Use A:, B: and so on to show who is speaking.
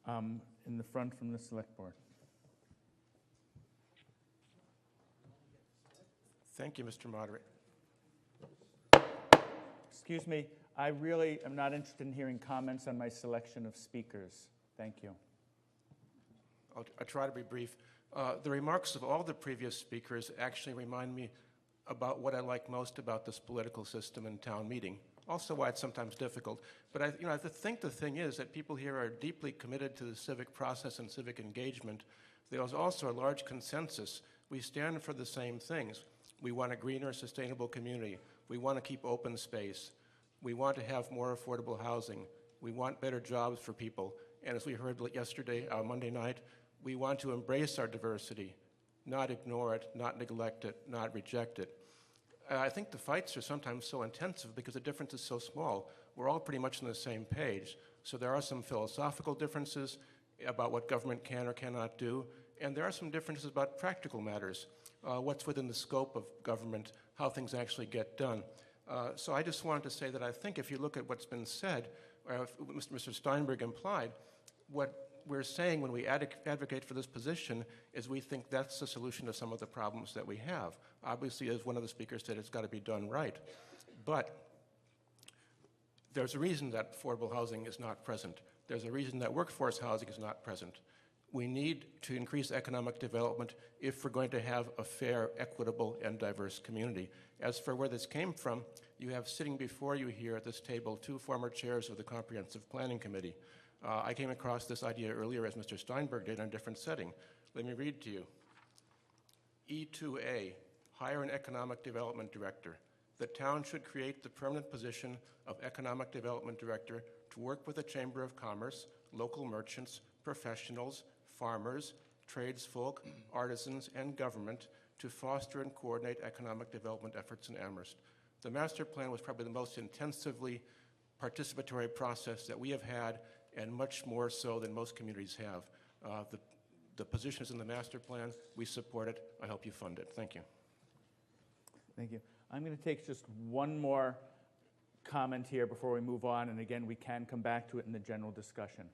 A: In the front from the Select Board.
B: Thank you, Mr. Moderator.
A: Excuse me, I really am not interested in hearing comments on my selection of speakers. Thank you.
B: I'll try to be brief. The remarks of all the previous speakers actually remind me about what I like most about this political system and town meeting. Also why it's sometimes difficult. But I think the thing is that people here are deeply committed to the civic process and civic engagement. There's also a large consensus. We stand for the same things. We want a greener, sustainable community. We want to keep open space. We want to have more affordable housing. We want better jobs for people. And as we heard yesterday, Monday night, we want to embrace our diversity, not ignore it, not neglect it, not reject it. I think the fights are sometimes so intensive because the difference is so small. We're all pretty much on the same page. So there are some philosophical differences about what government can or cannot do, and there are some differences about practical matters, what's within the scope of government, how things actually get done. So I just wanted to say that I think if you look at what's been said, Mr. Steinberg implied, what we're saying when we advocate for this position is we think that's the solution to some of the problems that we have. Obviously, as one of the speakers said, it's got to be done right. But there's a reason that affordable housing is not present. There's a reason that workforce housing is not present. We need to increase economic development if we're going to have a fair, equitable, and diverse community. As for where this came from, you have sitting before you here at this table 2 former chairs of the Comprehensive Planning Committee. I came across this idea earlier, as Mr. Steinberg did, in a different setting. Let me read to you. E2A, hire an economic development director. The town should create the permanent position of economic development director to work with the Chamber of Commerce, local merchants, professionals, farmers, tradesfolk, artisans, and government to foster and coordinate economic development efforts in Amherst. The master plan was probably the most intensively participatory process that we have had, and much more so than most communities have. The position is in the master plan. We support it. I hope you fund it. Thank you.
A: Thank you. I'm going to take just one more comment here before we move on, and again, we can come back to it in the general discussion.